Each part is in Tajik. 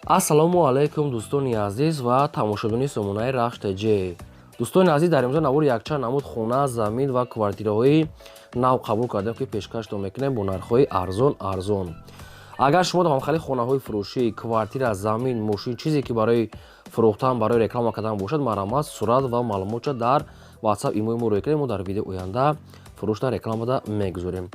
ассалому алайкум дӯстони азиз ва тамошобини сомонаи Рахш ТЖ. дӯстони азиз, дар имрӯза навори якчанд намуд хона, замин ва квартираҳои нав қабул кардем, ки пешкаштон мекунем бо нархҳои арзон. агар шумо давомхали хонаҳои фурӯшӣ, квартира, замин, мошин, чизе ки барои фурӯхтан, барои реклама кардан бошад, маромад, сурат ва маълумотша дар WhatsApp имои мо рӯй кунед. мо дар видеои оянда фурӯшта рекламада мегузорем.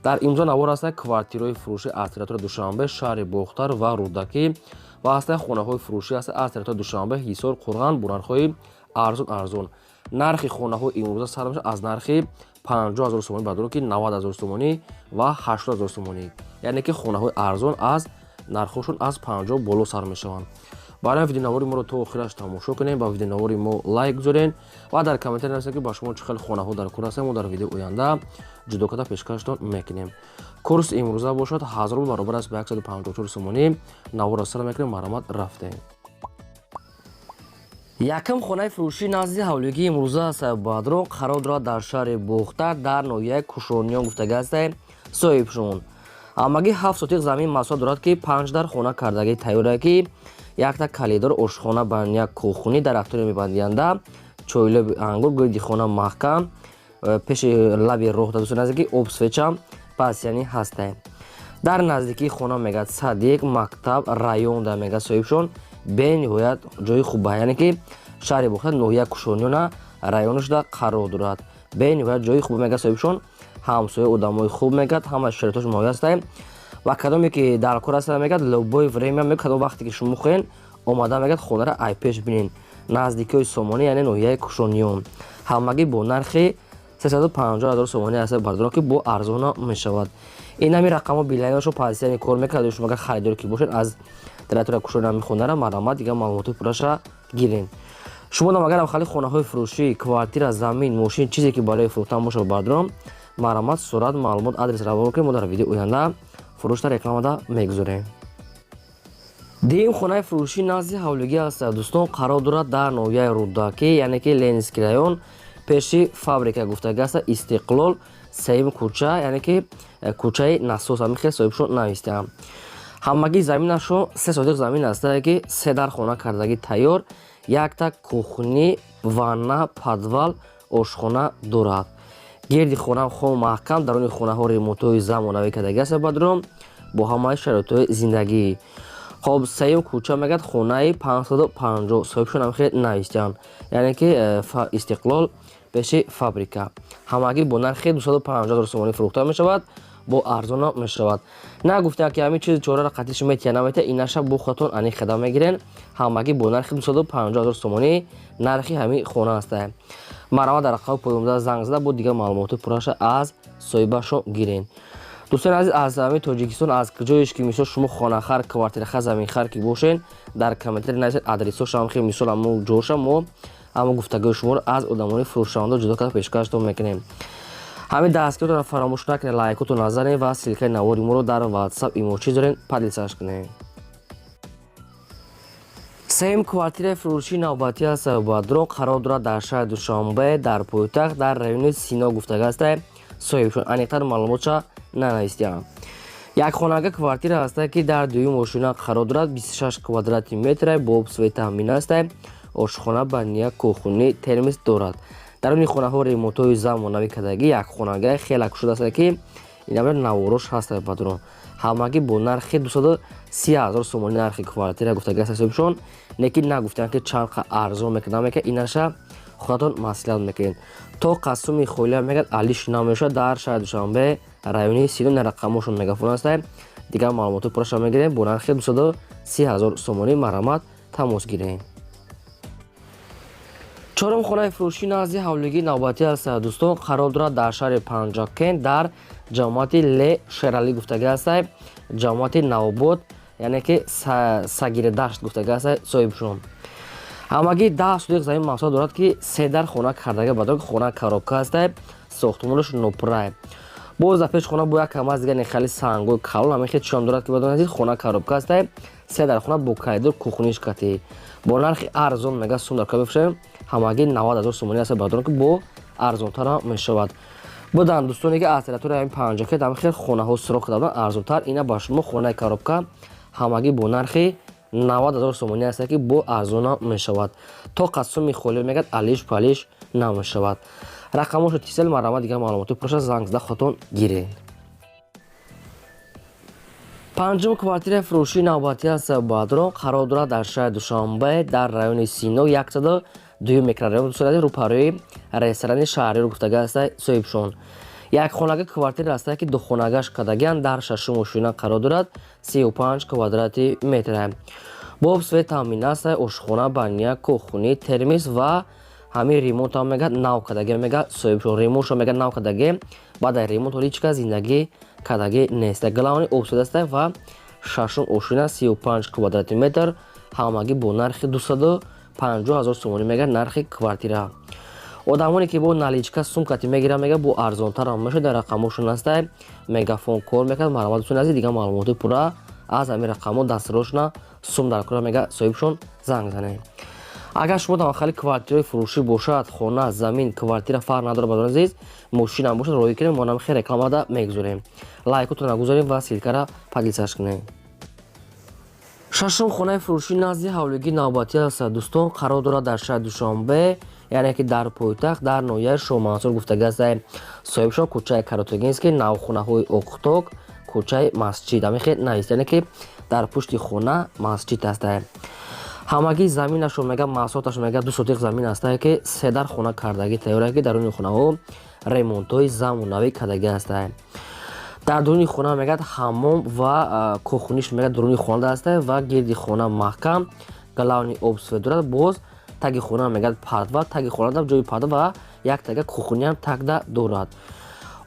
дар имзо навор ҳастад квартираҳои фурӯшӣ аз территорияи Душанбе, шаҳри Бохтар ва Рудакӣ ва ҳастад хонаҳои фурӯшӣ ҳастад аз территорияи Душанбе, Ҳисор, Қурған бо нархҳои арзон. нархи хонаҳои имрӯза сар мешавад аз нархи 50 000 сомонӣ ба дуруки 90 000 сомонӣ ва 80 000 сомонӣ. яъне ки хонаҳои арзон аз нархҳошон аз 50 боло сар мешаванд. барои видеонавори моро то охираш тамошо кунем, ба видеонавори мо лайк гузорен ва дар комментар нависед ки ба шумо чӣ хел хонаҳо дар кор ҳастанд. мо дар видеои оянда ҷудо карда пешкаштон мекунем. курс имрӯза бошад 1000 рубл баробар аст ба 154 сомонӣ. навора сар мекунем, маромад рафтем. якм хонаи фурӯшӣ назди ҳавлигии имрӯза аст. бадрон қарор дорад дар шаҳри Бохтар дар ноҳияи Кушониён гуфтага аст соҳибшон. ҳамагӣ 7 сотиқ замин маҳсулот дорад, ки 5 дар хона кардагӣ тайёра, ки якта калидор ошхона ба як кӯхунӣ дар ахтори мебандиянда, чойлоби ангур, гӯйди хона маҳкам, пеши лаби роҳ дар наздикии обсвеча пасяни ҳастад. дар наздикии хона мегӯяд садик, мактаб, район да мегӯяд соҳибшон. бениҳоят ҷои хуба, яъне ки шаҳри Бохтар ноҳияи Кушониёна районашда қарор дорад. бениҳоят ҷои хуба мегӯяд соҳибшон. ҳамсоя одамои хуб мегӯяд, ҳама шароитош муайян ҳастанд. ва кадоме ки дар кор ҳастанд мегӯяд любое время мегӯяд, кадом вақте ки шумо хоҳед омада мегӯяд хонара ай пеш бинен. наздикиҳои Сомонӣ, яъне ноҳияи Кушониён. ҳамагӣ бо нархи 350 000 сомонӣ аст, бардорон ки бо арзона мешавад. ин ҳамин рақамҳо билайнашо позитсияни кор мекард. шумо агар харидор ки бошед аз территорияи Кушониён ҳамин хонара маромад дигар маълумоти пурраша гирен. шумо дам агар хали хонаҳои фурӯшӣ, квартира, замин, мошин, чизе ки барои фурӯхтан бошад, бардорон маромад, сурат, маълумот, адрес равон ки мо дар видеои оянда фурӯшта рекламада мегузорем. дим хонаи фурӯшӣ назди ҳавлигӣ аст. дӯстон қарор дорад дар ноҳияи Рудакӣ, яъне ки Ленинский район, пеши фабрика гуфтага аст Истиқлол, сеюм кӯча, яъне ки кӯчаи насос ҳамин хел соҳибшон навистаам. ҳамагӣ заминашон 3 сотиқ замин аст, ки 3 дар хона кардагӣ тайёр, якта кӯхунӣ, ванна, подвал, ошхона дорад. гирди хона хом маҳкам, даруни хонаҳо ремонтҳои замонавӣ кардагӣ аст бадром бо ҳамаи шароитҳои зиндагӣ. хоб сеюм кӯча мегӯяд хонаи 550 соҳибшон ҳамин хел навистаам, яъне ки Истиқлол пеши фабрика. ҳамагӣ бо нархи 250 000 сомонӣ фурӯхта мешавад, бо арзона мешавад. нагуфтам ки ҳамин чизи чораро қатъиш метия наметия, инаша бо худтон ани хеда мегирен. ҳамагӣ бо нархи 250 000 сомонӣ нархи ҳамин хона аст. маромад дар рақами поёмда занг зада бо дигар маълумоти пурраша аз соҳибашон гирен. дӯстони азиз, аз ҳамин Тоҷикистон, аз ҷоеш ки мисол шумо хонахар, квартирахар, заминхар ки бошен, дар комментари нависед адресоша ҳам хел мисол ҳамон ҷоша мо ҳамон гуфтагӯи шуморо аз одамони фурӯшанда ҷудо карда пешкаштон мекунем. ҳамин дастгиротро фаромӯш накунед, лайкотро назанед ва силкаи навори моро дар WhatsApp имочи зорен падлисаш кунед. сеюм квартираи фурӯшии навбатӣ аст. бадрон қарор дорад дар шаҳри Душанбе, дар пойтахт, дар райони Сино гуфтага аст соҳибшон. аниқтар маълумотша нанавистаам. як хонага квартира аст, ки дар дуюм ошина қарор дорад. 26 квадрати метр бо обсвет таъмин аст. ошхона баня, кӯхунӣ, термис дорад. даруни хонаҳо ремонтҳои замонавӣ кардагӣ. як хонага хеле кушода аст, ки инамра наворош ҳаст бадрон. ҳамагӣ бо нархи 230 000 сомонӣ нархи квартира гуфтага аст соҳибшон. лекин нагуфтам ки чанқа арзон мекунам, инаша худатон маслиҳат мекунед. то қасуми хоилия мегӯяд алиш намоиша дар шаҳри Душанбе, райони Сино. рақамошон мегафон аст. дигар маълумоти пурраша мегирем бо нархи 230 000 сомонӣ маромад тамос гирем. чорум хонаи фурӯшӣ назди ҳавлигии навбатӣ аст. дӯстон қарор дорад дар шаҳри Панҷакен, дар ҷамоати Ле Шералӣ гуфтага аст ҷамоати Навобод, яъне ки Сагирдашт гуфтага аст соҳибшон. ҳамагӣ 10 сотиқ замин маҳсулот дорад, ки 3 дар хона кардага бадрон хона коробка аст, сохтмонаш нопра. боз дар пеш хона бо як кам аз дигар нехали сангои калон ҳамин хел чишам дорад, ки бадрон азиз хона коробка аст. 3 дар хона бо калидор кӯхуниш катӣ. бо нархи арзон мега сум дар кор бифшем. ҳамагӣ 90 000 сомонӣ аст бадрон, ки бо арзонтара мешавад. будан дӯстоне ки аз территорияи Панҷакен ҳамин хел хонаҳо суроғ карда буданд арзонтар. ина ба шумо хонаи коробка ҳамагӣ бо нархи 90,000 сомонӣ аст ки бо арзона мешавад. То қассуми холӣ мегӯяд алиш палиш намешавад. рақамошо тисел марама дигар маълумоти пурша занг зада хотон гиред. панҷум квартираи фурӯшии навбатӣ аст баъдро қарор дорад дар шаҳри Душанбе дар райони Сино 102 микрорайон рӯпарӯи ресторани шаҳриро гуфтага аст соҳибшон. Якхонаги квартира аст ки духонагаш кадагиан дар шашуму шина қарор дорад 35 квадрати метр. боб свет таъмин аст, ошхона, баня, кухни, термис ва ҳамин ремонт ҳам мегӯяд нав кадаги мега соҳибшон. ремонтшо мега нав кадаги баъд ремонт ҳоли ҳеч кас зиндагӣ кадаги нест. галавани обсвет аст ва шашум ошина 35 квадрати метр ҳамагӣ бо нархи 250,000 сомонӣ мега нархи квартира. одамоне ки бо наличка сумкати мегиранд мега бо арзонтар мешад. дар рақамошон аст мегафон кор мекард маромадтон аз дигар маълумоти пурра аз ҳамин рақамо дастирошна сум дар кора мега соҳибшон занг занед. агар шумо дар махалли квартираи фурӯшӣ бошад, хона, замин, квартира фарқ надорад бадон азиз, мошинам бошад, роҳӣ кунем, мо намихе рекламада мегузорем. лайкотона гузорем ва силкара подписаш кунем. шашум хонаи фурӯшии назди ҳавлигии навбатӣ аст дӯстон, қарор дорад дар шаҳри Душанбе, яъне ки дар пойтахт дар ноҳияи Шоҳмансур гуфтага аст соҳибшон кӯчаи Каротагинский, навхонаҳои Оқток, кӯчаи Масҷид. ҳамин навист, яъне ки дар пушти хона масҷид аст. ҳамагӣ заминашо мега маҳсулоташо мега 2 сотиқ замин аст ки седар хона кардагӣ тайёр ки даруни хонаҳо ремонтҳои замонавӣ кадаги аст. дар дуруни хона мегӯяд ҳаммом ва кухниш мега дуруни хона аст ва гирди хона маҳкам галавни обсвет дорад. боз таги хона мегӯяд падва, таги хона ҷои падва ва як тага кухниам тагда дорад.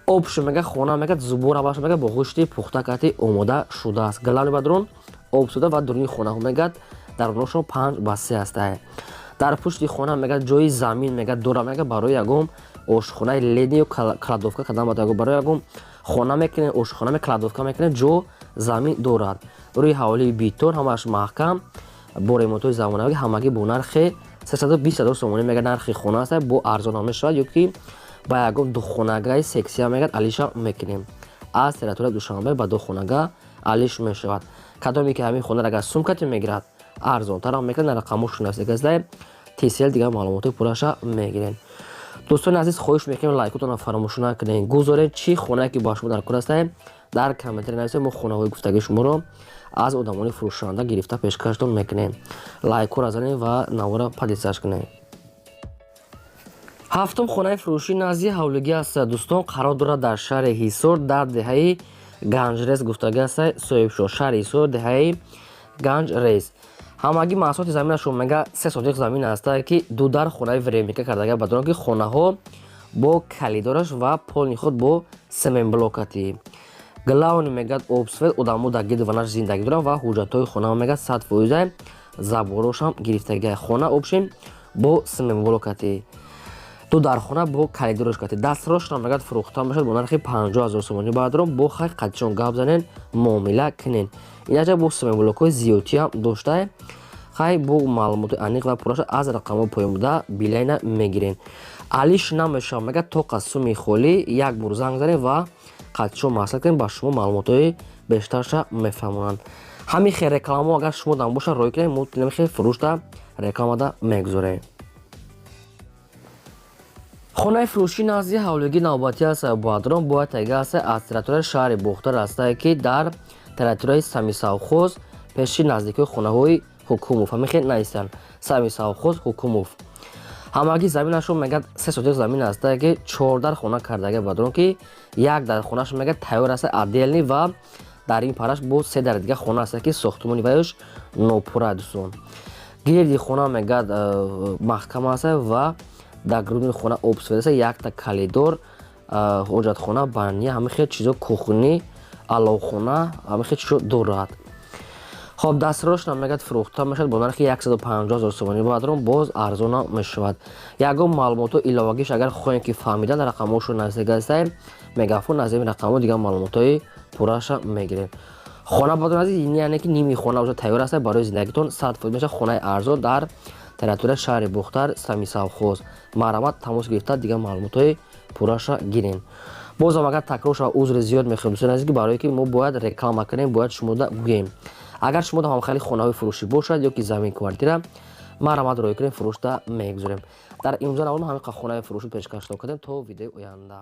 обшо мега хона мегӯяд зубор авашо мега бо гӯшти пухта кати омода шудааст. галавни бадрун обсвета ва дуруни хонаҳо мегӯяд даронашон 5 ба 3 аст. дар пушти хона мега ҷои замин мега дора мега барои ягон ошхонаи ледни ё кладовка кадан барои ягон хона мекунем, ошхона ме кладовка мекунем, ҷо замин дорад. рӯи ҳавлии битон ҳамаш маҳкам бо ремонтҳои замонавӣ ҳамагӣ бо нархи 320,000 сомонӣ мега нархи хона аст. бо арзон ҳам мешавад ё ки ба ягон духонагаи сексия мегӯяд алиша мекунем. аз территорияи Душанбе ба духонага алиш мешавад. кадоме ки ҳамин хона агар сумкати мегирад арзонтар ҳам мекунад. рақамошо нависта тисел дигар маълумоти пурраша мегирем. дӯстони азиз, хоҳиш мекунем лайкотона фаромӯш накунед. гузоред чӣ хонае ки ба шумо дар кор аст дар комментари нависед. мо хонаҳои гуфтагии шуморо аз одамони фурӯшанда гирифта пешкаштон мекунем. лайкора занед ва навора подписаш кунед. ҳафтум хонаи фурӯшии назди ҳавлигӣ аст дӯстон, қарор дорад дар шаҳри Ҳисор дар деҳаи Ганҷрес гуфтага аст соҳибшон. шаҳри Ҳисор деҳаи Ганҷрес. ҳамагӣ маҳсулоти заминашо мега 3 сотиқ замин аст ки дудар хонаи веремика кардага бадон ки хонаҳо бо калидораш ва полни худ бо семенблокати. галавни мегӯяд обсвет, одамо дар гирди ванаш зиндагӣ доранд ва ҳуҷҷатҳои хонаҳо мега 100% заборошам гирифтагиа. хона обшим бо семенблокати. дудар хона бо калидораш кати. дастирошам мегӯяд фурӯхта мешавад бо нархи 50,000 сомонӣ. баъдро бо қадчон гап занед, муомила кунед. инаҷа бо семенблокҳои зиёдтиам дошта хай бо маълумоти аниқ ва пурраша аз рақамо поёнбуда билайна мегирен. алиш намешавад мега то қассуми холӣ як бор занг занед ва қадчон маслиҳат кунед, ба шумо маълумотҳои бештарша мефаҳмонанд. ҳамин хел рекламаҳо агар шумо дан боша роҳӣ кунед, мо намихел фурӯшта рекламада мегузорем. хонаи фурӯшии назди ҳавлигии навбатӣ аст баъдрон бояд тайга аст аз территорияи шаҳри бохтар аст ки дар территорияи Самисавхоз пеши наздикии хонаҳои Ҳукумов. ҳамин хел наистанд Самисавхоз Ҳукумов. ҳамагӣ заминашо мегӯяд 3 сотиқ замин аст ки 4 дар хона кардага бадрон ки як дар хонаш мегӯяд тайёр аст аделни ва дар ин параш бо 3 дар дига хона аст ки сохтмони вайш нопурра дӯстон. гирди хона мегӯяд маҳкам аст ва дар гирди хона обсвет аст, як та калидор, ҳоҷатхона, баня, ҳамин хел чизо, кухни, аловхона, ҳамин хел чизо дорад. хоб дастирошна мегӯяд фурӯхта мешавад бо нархи 150,000 сомонӣ. баъдрон боз арзона мешавад. ягон маълумоту иловагиш агар хоҳем ки фаҳмидан рақамошо навистага аст мегафон аз ин рақамо дигар маълумотҳои пурраша мегирем. хона баъдрон аз яъне ки ними хона уже тайёр аст барои зиндагитон 100% мешавад. хонаи арзон дар территорияи шаҳри бухтар Самисавхоз. марамат тамос гирифта дигар маълумотҳои пурраша гирем. бозам агар такрор шава узри зиёд мехоҳем дӯстон азиз ки барое ки мо бояд реклама кунем, бояд шумода гӯем. агар шумо ҳам хеле хонаҳои фурӯшӣ бошад ё ки замин квартира ма рамад рой кунем фурӯшта мегузорем. Дар имрӯза навор ма ҳамин хонаи фурӯши пешкаш кардем то видеои оянда.